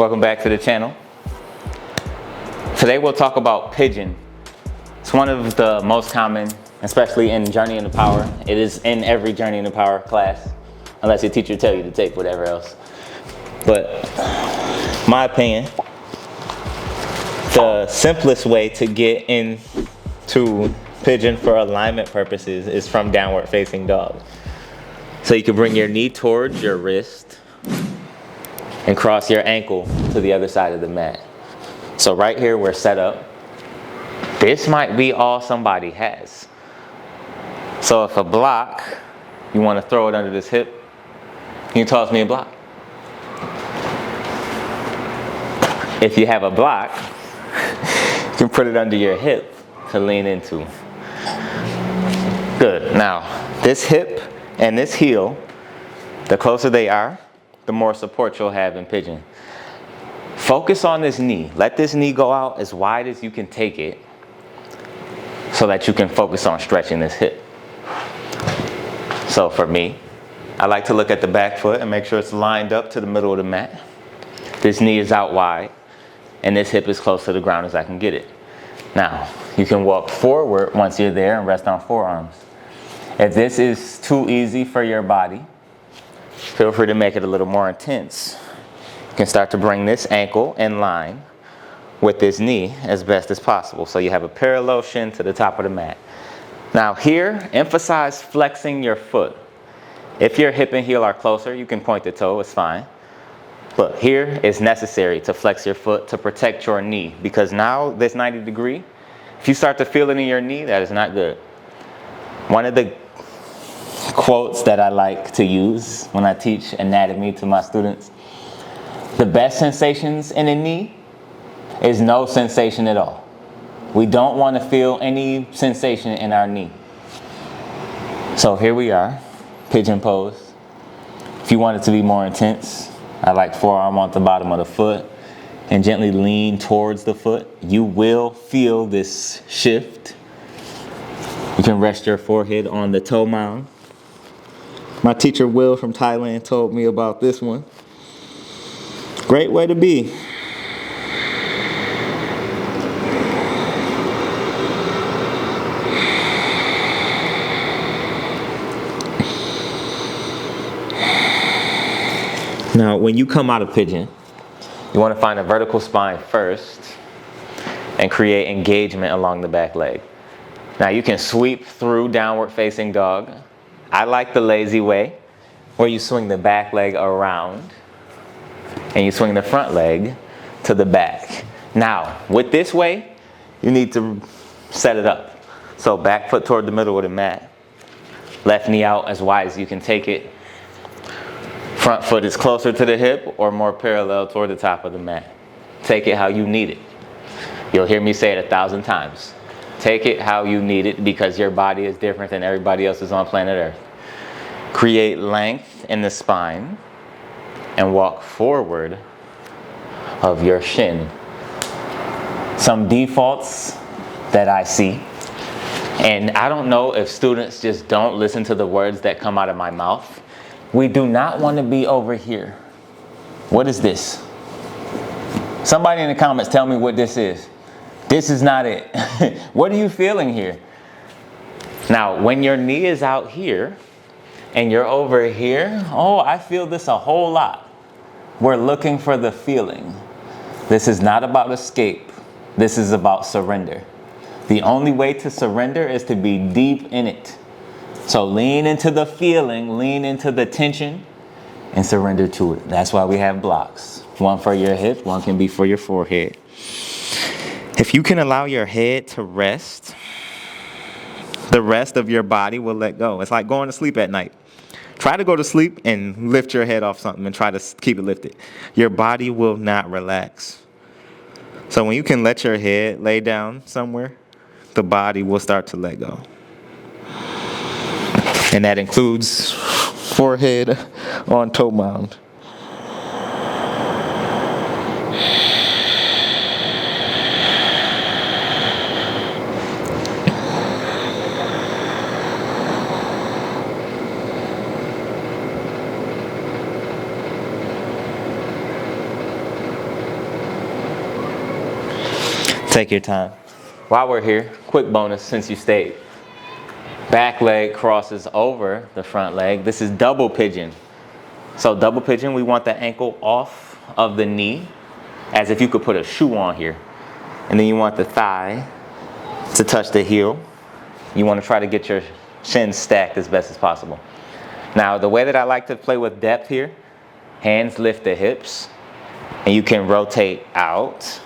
Welcome back to the channel. Today we'll talk about Pigeon. It's one of the most common, especially in Journey into Power. It is in every Journey into Power class, unless your teacher tell you to take whatever else. But my opinion, the simplest way to get into Pigeon for alignment purposes is from downward facing dog. So you can bring your knee towards your wrist and cross your ankle to the other side of the mat. So right here we're set up. This might be all somebody has. So if a block, you want to throw it under this hip, you toss me a block. If you have a block, you can put it under your hip to lean into. Good. Now, this hip and this heel, the closer they are, the more support you'll have in Pigeon. Focus on this knee. Let this knee go out as wide as you can take it so that you can focus on stretching this hip. So for me, I like to look at the back foot and make sure it's lined up to the middle of the mat. This knee is out wide and this hip is close to the ground as I can get it. Now, you can walk forward once you're there and rest on forearms. If this is too easy for your body, feel free to make it a little more intense. You can start to bring this ankle in line with this knee as best as possible. So you have a parallel shin to the top of the mat. Now here, emphasize flexing your foot. If your hip and heel are closer, you can point the toe, it's fine. But here it's necessary to flex your foot to protect your knee, because now this 90 degree, if you start to feel it in your knee, that is not good. One of the quotes that I like to use when I teach anatomy to my students: the best sensations in a knee is no sensation at all. We don't want to feel any sensation in our knee. So here we are, pigeon pose. If you want it to be more intense, I like forearm on the bottom of the foot and gently lean towards the foot. You will feel this shift. You can rest your forehead on the toe mound. My teacher Will from Thailand told me about this one. Great way to be. Now, when you come out of Pigeon, you want to find a vertical spine first and create engagement along the back leg. Now, you can sweep through downward facing dog. I like the lazy way, where you swing the back leg around and you swing the front leg to the back. Now, with this way, you need to set it up. So back foot toward the middle of the mat. Left knee out as wide as you can take it. Front foot is closer to the hip or more parallel toward the top of the mat. Take it how you need it. You'll hear me say it 1,000 times. Take it how you need it, because your body is different than everybody else's on planet Earth. Create length in the spine and walk forward of your shin. Some defaults that I see, and I don't know if students just don't listen to the words that come out of my mouth. We do not want to be over here. What is this? Somebody in the comments tell me what this is. This is not it. What are you feeling here? Now, when your knee is out here and you're over here, oh, I feel this a whole lot. We're looking for the feeling. This is not about escape. This is about surrender. The only way to surrender is to be deep in it. So lean into the feeling, lean into the tension, and surrender to it. That's why we have blocks. One for your hip, one can be for your forehead. If you can allow your head to rest, the rest of your body will let go. It's like going to sleep at night. Try to go to sleep and lift your head off something and try to keep it lifted. Your body will not relax. So when you can let your head lay down somewhere, the body will start to let go. And that includes forehead on toe mound. Take your time. While we're here, quick bonus since you stayed. Back leg crosses over the front leg. This is double pigeon. So double pigeon, we want the ankle off of the knee as if you could put a shoe on here. And then you want the thigh to touch the heel. You want to try to get your shins stacked as best as possible. Now, the way that I like to play with depth here, hands lift the hips, and you can rotate out.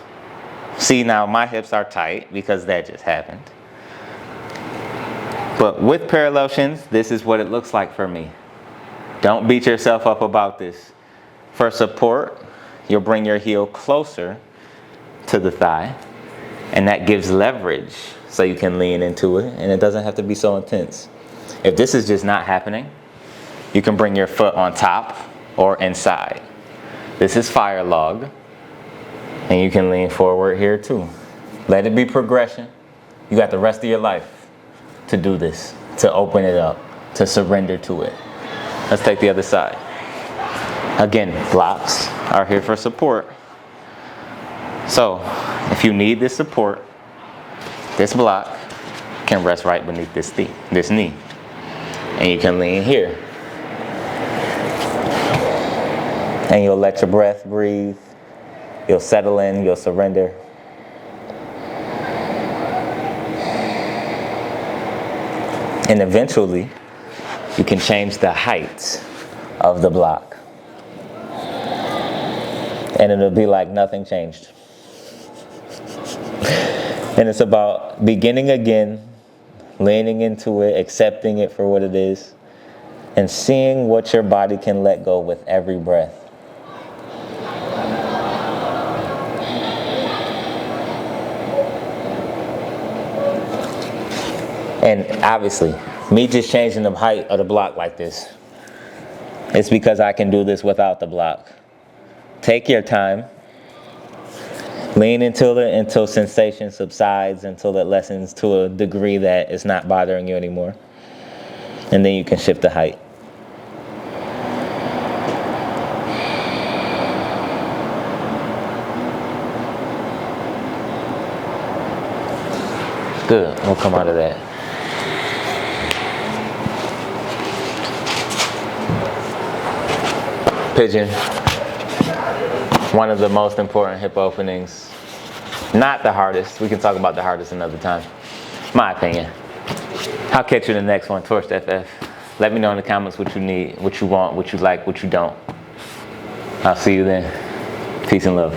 See, now my hips are tight because that just happened. But with parallel shins, this is what it looks like for me. Don't beat yourself up about this. For support, you'll bring your heel closer to the thigh, and that gives leverage so you can lean into it, and it doesn't have to be so intense. If this is just not happening, you can bring your foot on top or inside. This is fire log, and you can lean forward here too. Let it be progression. You got the rest of your life to do this, to open it up, to surrender to it. Let's take the other side. Again, blocks are here for support. So, if you need this support, this block can rest right beneath this knee. And you can lean here. And you'll let your breath breathe. You'll settle in, you'll surrender. And eventually, you can change the height of the block. And it'll be like nothing changed. And it's about beginning again, leaning into it, accepting it for what it is, and seeing what your body can let go with every breath. And obviously, me just changing the height of the block like this, it's because I can do this without the block. Take your time. Lean until sensation subsides, until it lessens to a degree that it's not bothering you anymore. And then you can shift the height. Good, we'll come out of that. Pigeon, one of the most important hip openings. Not the hardest. We can talk about the hardest another time. My opinion. I'll catch you in the next one, TorchedFF. Let me know in the comments what you need, what you want, what you like, what you don't. I'll see you then. Peace and love.